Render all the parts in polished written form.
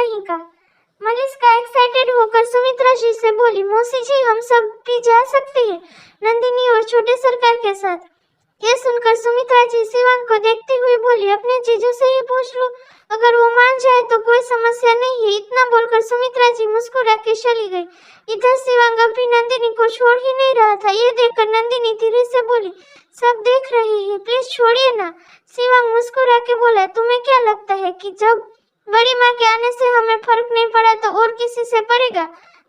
नहीं का। मलिष्का एक्साइटेड होकर सुमित्रा जी से बोली, मौसी जी हम सब भी जा सकते हैं नंदिनी और छोटे सरकार के साथ। ये सुनकर सुमित्रा जी शिवांग को देखते हुए बोली, अपने जीजू से ही पूछ लो, अगर वो मान जाए तो कोई समस्या नहीं है। इतना बोलकर सुमित्रा जी मुस्कुरा के चली गई। इधर शिवांग अभी नंदिनी को छोड़ ही नहीं रहा था। ये देखकर नंदिनी धीरे से बोली, सब देख रही है, प्लीज छोड़िए ना। शिवांग मुस्कुरा के बोला, तुम्हें क्या लगता है कि जब बड़ी माँ के आने से हमें फर्क नहीं पड़ा तो और किसी से पड़ेगा?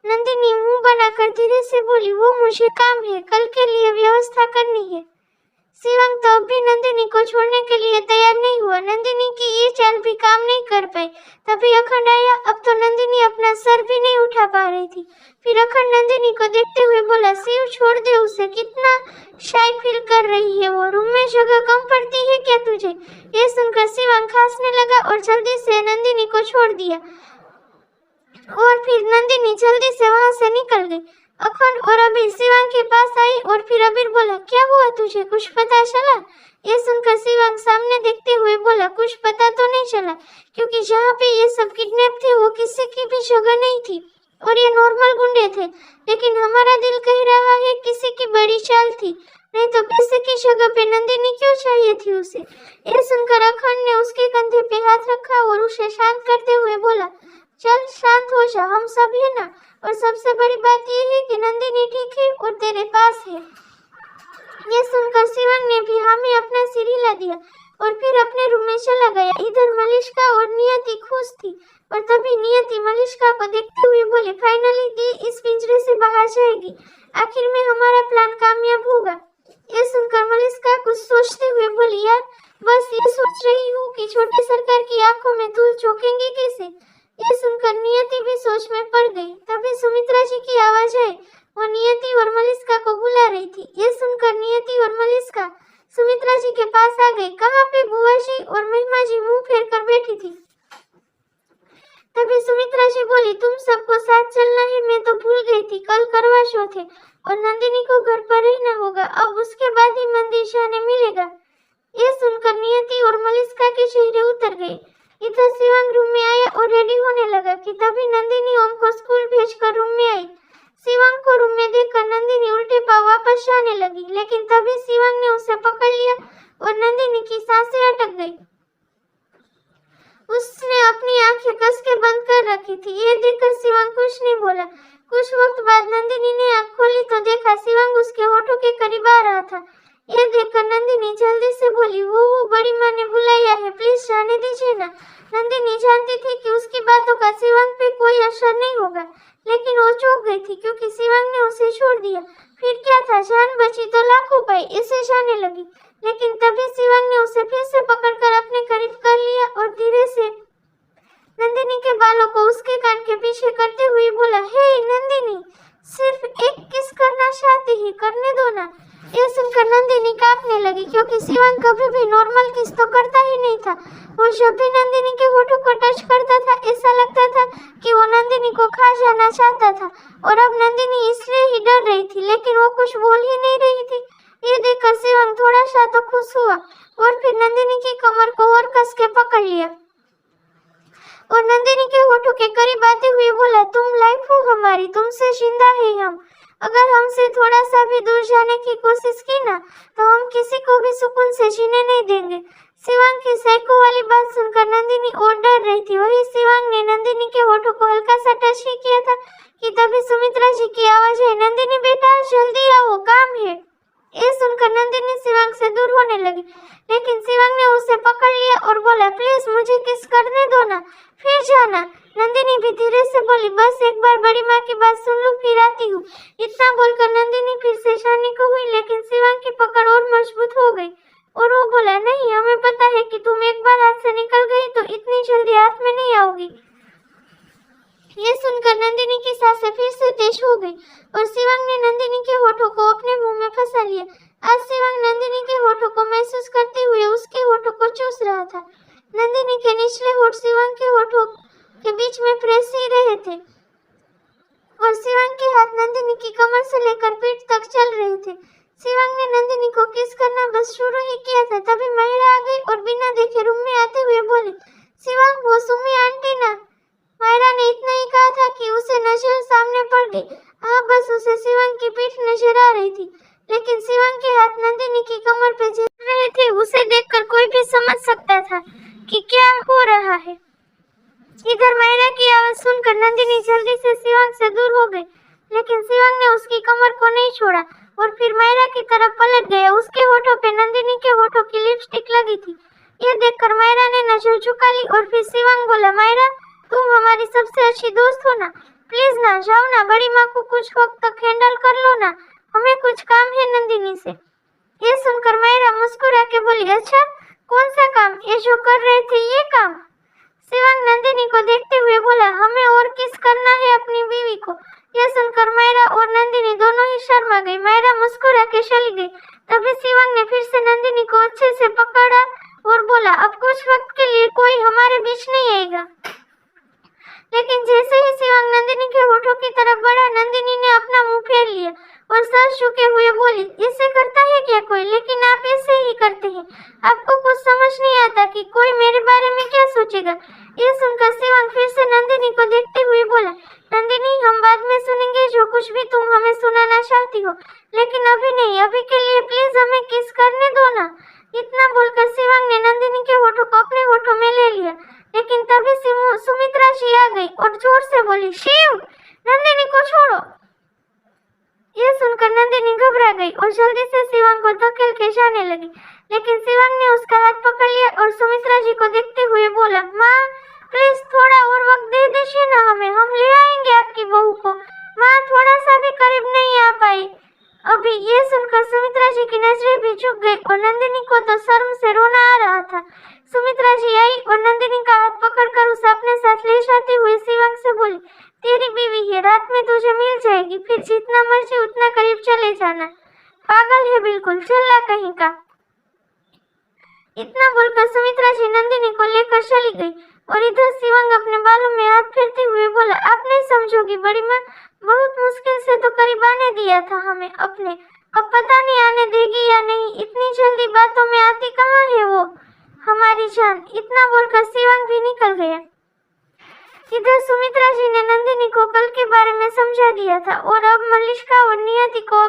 नंदिनी मुंह बनाकर धीरे से बोली, वो मुझे काम है, कल के लिए व्यवस्था करनी है। शिवांग तो अब भी नंदिनी को छोड़ने के लिए तैयार नहीं हुआ। नंदिनी की ये चाल भी काम नहीं कर पाई। तभी अखंड आया। अब तो नंदिनी अपना सर भी नहीं उठा पा रही थी। फिर अखंड नंदिनी को देखते हुए बोला, शिव छोड़ दे उसे, कितना शाय फील कर रही है वो, रूम में जगह कम पड़ती है क्या तुझे? ये सुनकर शिवांग खांसने लगा और जल्दी से नंदिनी को छोड़ दिया और फिर नंदिनी जल्दी से वहां से निकल गई। अखंड और अबीर शिवांग के पास आई और फिर अबीर बोला, क्या हुआ तुझे, कुछ पता चला? ये सुनकर शिवांग सामने देखते हुए बोला, कुछ पता तो नहीं चला, क्योंकि जहाँ पे ये सब किडनैप थे वो किसी की भी जगह नहीं थी और ये नॉर्मल गुंडे थे। लेकिन हमारा दिल कह रहा है किसी की बड़ी चाल थी, नहीं तो किसी की जगह पे नंदिनी क्यों चाहिए थी उसे? ये सुनकर अखंड ने उसके कंधे पे हाथ रखा और उसे शांत करते हुए बोला, चल शांत हो जा, हम सब है ना। और सबसे बड़ी बात यह है कि नंदिनी ठीक है और तेरे पास है। ये सुनकर शिवांग ने भी हामी अपना सिर हिला दिया और फिर अपने रूम में चला गया। इधर मलिष्का और नियति खुश थी और तभी नियति मलिष्का को देखते हुए बोली, फाइनली दी इस पिंजरे से बाहर जाएगी, आखिर में हमारा प्लान कामयाब होगा। ये सुनकर मलिष्का कुछ सोचते हुए बोली, यार बस ये सोच रही हूँ कि छोटे सरकार की आंखों में धूल झोंकेंगे कैसे। ये सुनकर नियति भी सोच में पड़ गई। तभी सुमित्रा जी की आवाज आई। वो नियति और मलिष्का को बुला रही थी। ये सुनकर नियति और मलिष्का सुमित्रा जी के पास आ गई। कहाँ पे बुआ जी और महिमा जी मुंह फेर कर बैठी थी। तभी सुमित्रा जी बोली, तुम सबको साथ चलना है, मैं तो भूल गई थी, कल करवा चौथ है और नंदिनी को घर पर रहना होगा, अब उसके बाद ही मंदिर जाने मिलेगा। ये सुनकर नियति और मलिष्का के चेहरे उतर गए। इधर शिवांग रूम में आया और रेडी होने लगा कि तभी नंदिनी ओम को स्कूल भेजकर रूम में आई। शिवांग को रूम में देखकर नंदिनी उल्टे पांव वापस जाने लगी, लेकिन तभी शिवांग ने उसे पकड़ लिया और नंदिनी की सांसें अटक गई। उसने अपनी आंखें कस के बंद कर रखी थी। ये देखकर शिवांग कुछ नहीं बोला। कुछ वक्त बाद नंदिनी ने आंख खोली तो देखा शिवांग उसके होठों के करीब आ रहा था। ये देखकर नंदिनी जल्दी से बोली, वो बड़ी माँ ने बुलाया है, प्लीज जाने दीजिए ना। नंदिनी जानती थी कि उसकी बातों का शिवांग पे कोई असर नहीं होगा, लेकिन वो चौंक गई थी क्योंकि शिवांग ने उसे छोड़ दिया। फिर क्या था, जान बची तो लाखों पाई, इसे जाने लगी। लेकिन तभी शिवांग ने उसे फिर से पकड़कर अपने करीब कर लिया और धीरे से नंदिनी के बालों को उसके कान के पीछे करते हुए बोला, हे नंदिनी, सिर्फ एक किस करना चाहती है, करने दो ना। ये सुनकर नंदिनी कांपने लगी क्योंकि शिवांग कभी भी नॉर्मल किस तो करता ही नहीं था। वो जब भी नंदिनी के होठों को टच करता था ऐसा लगता था कि वो नंदिनी को खा जाना चाहता था और अब नंदिनी इसलिए ही डर रही थी, लेकिन वो कुछ बोल ही नहीं रही थी। ये देखकर शिवांग थोड़ा सा तो खुश हुआ और फिर नंदिनी की कमर को और कस के पकड़ लिया और नंदिनी के होठों के करीब आते हुए बोला, तुम लाइफ हो हमारी, तुमसे जिंदा है हम। अगर हमसे थोड़ा सा भी दूर जाने की कोशिश की ना तो हम किसी को भी सुकून से जीने नहीं देंगे। शिवांग की साइको वाली बात सुनकर नंदिनी और डर रही थी। वही शिवांग ने नंदिनी के होठों को हल्का सा टच ही किया था कि तभी सुमित्रा जी की आवाज आई, नंदिनी बेटा जल्दी आओ, काम है। ये सुनकर नंदिनी शिवांग से दूर होने लगी, लेकिन शिवांग ने उसे पकड़ लिया और बोला, प्लीज मुझे किस करने दो ना, फिर जाना। नंदिनी भी धीरे से बोली, बस एक बार बड़ी माँ की बात सुन लो फिर आती हूँ। इतना बोलकर नंदिनी फिर से जाने को हुई, लेकिन शिवांग की पकड़ और मजबूत हो गई और वो बोला, नहीं, हमें पता है कि तुम एक बार हाथ से निकल गई तो इतनी जल्दी हाथ में नहीं आओगी। ये सुनकर नंदिनी की सांसें फिर से तेज हो गई और शिवांग ने नंदिनी के होठों को अपने मुंह में फंसा लिया। आज शिवांग नंदिनी के होठों को महसूस करते हुए उसके होठों को चूस रहा था। नंदिनी के निचले होठ शिवांग के होठों के बीच में प्रेस ही रहे थे और शिवांग के हाथ नंदिनी की कमर से लेकर पीठ तक चल रहे थे। शिवांग ने नंदिनी को किस करना बस शुरू ही किया था, तभी महिला आ गई और बिना देखे रूम में आते हुए बोली, शिवांग वो सुमी आंटी ना, माय गई। हाँ, बस उसे शिवंग की पीठ नजर आ रही थी, लेकिन शिवंग के हाथ नंदिनी की कमर पे झूल रहे थे। उसे देखकर कोई भी समझ सकता था कि क्या हो रहा है। इधर मायरा की आवाज सुनकर नंदिनी जल्दी से शिवंग से दूर हो गई, लेकिन शिवंग ने उसकी कमर को नहीं छोड़ा और फिर मायरा की तरफ पलट गया। उसके होठों पे नंदिनी के होठों की लिपस्टिक लगी थी। यह देखकर मायरा ने नजर झुका ली और फिर शिवंग बोला, मायरा, तुम हमारी सबसे अच्छी दोस्त हो ना, प्लीज ना जाओ ना, बड़ी माँ को कुछ वक्त तक हैंडल कर लो ना, हमें कुछ काम है नंदिनी से। ये सुनकर मायरा मुस्कुरा के बोली, अच्छा कौन सा काम? ये जो कर रहे थे ये काम? शिवंग नंदिनी को देखते हुए बोला, हमें और किस करना है अपनी बीवी को। यह सुनकर मायरा और नंदिनी दोनों ही शर्मा गई। मायरा मुस्कुरा के चली गई। तभी शिवंग ने फिर से नंदिनी को अच्छे से पकड़ा और बोला, अब कुछ वक्त के लिए कोई हमारे बीच नहीं आएगा। लेकिन जैसे ही शिवंग नंदिनी के होठों की तरफ बढ़ा, नंदिनी ने अपना मुंह फेर लिया और सर झुके हुए बोली, इससे करता है क्या कोई? लेकिन आप ऐसे ही करते हैं, आपको कुछ समझ नहीं आता कि कोई मेरे बारे में क्या सोचेगा। ये सुनकर शिवंग फिर से नंदिनी को देखते हुए बोला, नंदिनी, हम बाद में सुनेंगे जो कुछ भी तुम हमें सुनाना चाहती हो, लेकिन अभी नहीं, अभी के लिए प्लीज हमें किस करने दो ना। इतना बोलकर शिवंग ने नंदिनी के होठों को अपने होठों में ले लिया, लेकिन तभी सुमित्रा जी आ गई और जोर से बोली, शिव, नंदिनी को छोड़ो। यह सुनकर नंदिनी घबरा गई और जल्दी से शिवंग को धकेल के जाने लगी, लेकिन शिवंग ने उसका हाथ पकड़ लिया और सुमित्रा जी को देखते हुए बोला, माँ, प्लीज थोड़ा और वक्त दे दीजिए ना हमें, हम ले आएंगे आपकी बहू को। माँ थोड़ा सा भी करीब नहीं आ पाई अभी। ये सुनकर सुमित्रा जी की नजरें भी झुक गई और नंदिनी को तो शर्म से रोना आ रहा था। सुमित्रा जी आई और नंदिनी का हाथ पकड़कर उसे अपने साथ ले जाती हुई शिवंग से बोली, तेरी बीवी है, रात में तुझे मिल जाएगी, फिर जितना मर्जी उतना करीब चले जाना। पागल है बिल्कुल, चिल्ला कहीं का। इतना बोलकर सुमित्रा जी नंदिनी को लेकर चली गई और इधर शिवंग अपने बालों में हाथ फेरते हुए बोला, आप नहीं समझोगी बड़ी माँ, बहुत मुश्किल से तो करीब आने दिया था हमें अपने, अब पता नहीं आने देगी या नहीं। इतनी जल्दी बातों में आती कहाँ है वो हमारी जान। इतना बोलकर शिवंग भी निकल गया। इधर सुमित्रा जी ने नंदिनी को कल के बारे में समझा दिया था और अब मलिष्का और नियति को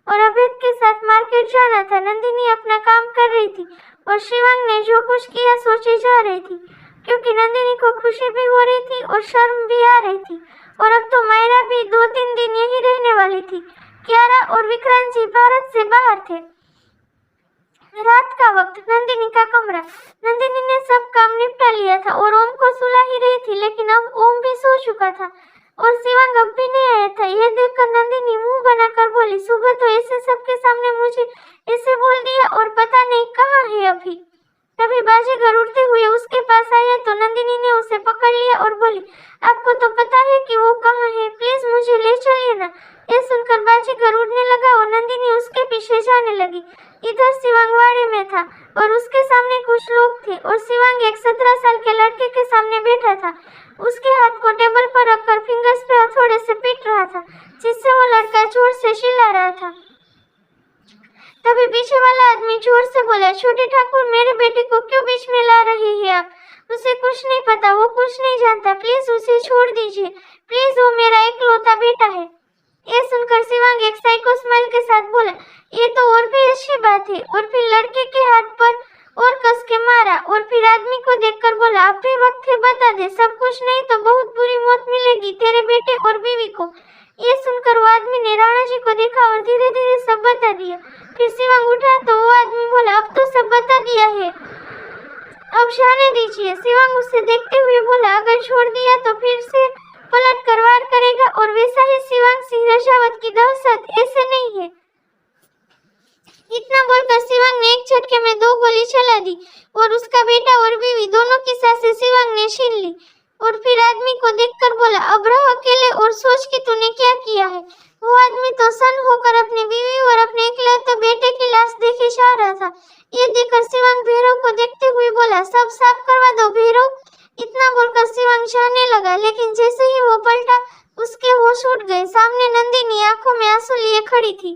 अभेद के साथ मार्केट जाना था। नंदिनी अपना काम कर रही थी और शिवंग ने जो कुछ किया सोचे जा रही थी, क्योंकि नंदिनी को खुशी भी हो रही थी और शर्म भी आ रही थी। और अब तो मायरा भी 2-3 दिन यही रहने वाली थी। कियारा और विक्रांत जी भारत से बाहर थे। रात का वक्त, नंदिनी का कमरा। नंदिनी ने सब काम निपटा लिया था और ओम को सुला ही रही थी, लेकिन अब ओम भी सो चुका था और शिवंग अब भी नहीं आया था। यह देखकर नंदिनी मुंह बनाकर बोली, सुबह तो ऐसे सबके सामने मुझे ऐसे बोल दिया और पता नहीं कहाँ है अभी। तभी बाजीगर उड़ते हुए उसके पास आया तो नंदिनी ने उसे पकड़ लिया और बोली, आपको तो पता है कि वो कहाँ है, प्लीज मुझे ले चलिए ना। यह सुनकर बाजीगर उड़ने लगा और नंदिनी उसके पीछे जाने लगी। इधर शिवंग वाड़े में था और उसके सामने कुछ लोग थे और शिवंग एक 17 साल के लड़के के सामने बैठा था। उसके हाथ को टेबल पर रखकर फिंगर्स पे हथौड़े से पीट रहा था, जिससे वो लड़का जोर से चिल्ला रहा था। तभी पीछे वाला आदमी जोर से बोला, छोटे ठाकुर, मेरे बेटे को क्यों बीच में ला रही है आप? उसे कुछ नहीं पता, वो कुछ नहीं जानता, प्लीज उसे छोड़ दीजिए, प्लीज, वो मेरा इकलौता बेटा है। ये सुनकर शिवंग एक साइको स्माइल के साथ बोला, ये तो और भी अच्छी बात है। और फिर लड़के के हाथ पर और कस के मारा और फिर आदमी को देखकर बोला, अब भी वक्त है, बता दे, सब कुछ नहीं तो बहुत बुरी मौत मिलेगी तेरे बेटे और बीवी को। ये सुनकर वो आदमी ने राणा जी को देखा और धीरे धीरे सब बता दिया। फिर शिवंग उठा तो वो आदमी बोला, अब तो सब बता दिया है, अब जाने दीजिए। शिवंग उसे देखते हुए बोला, अगर छोड़ दिया तो फिर से पलट कर वार करेगा और वैसा ही शिवंग सिंह रजावत की दहशत ऐसे नहीं है। इतना बोलकर शिवंग ने एक झटके में 2 गोली चला दी और उसका बेटा और बीवी दोनों की सांसें शिवंग ने छीन ली। और फिर आदमी को देखकर बोला, अब रहो अकेले और सोच कि तूने क्या किया है। वो आदमी तो सन्न होकर अपनी बीवी और अपने इकलौते बेटे की लाश देखे जा रहा था। ये देखकर शिवंग भैरव को देखते हुए बोला, सब साफ करवा दो भैरव। इतना बोलकर शिवंग जाने लगा, लेकिन जैसे ही वो पलटा उसके होश उड़ गए। सामने नंदिनी आंखों में आंसू लिए खड़ी थी।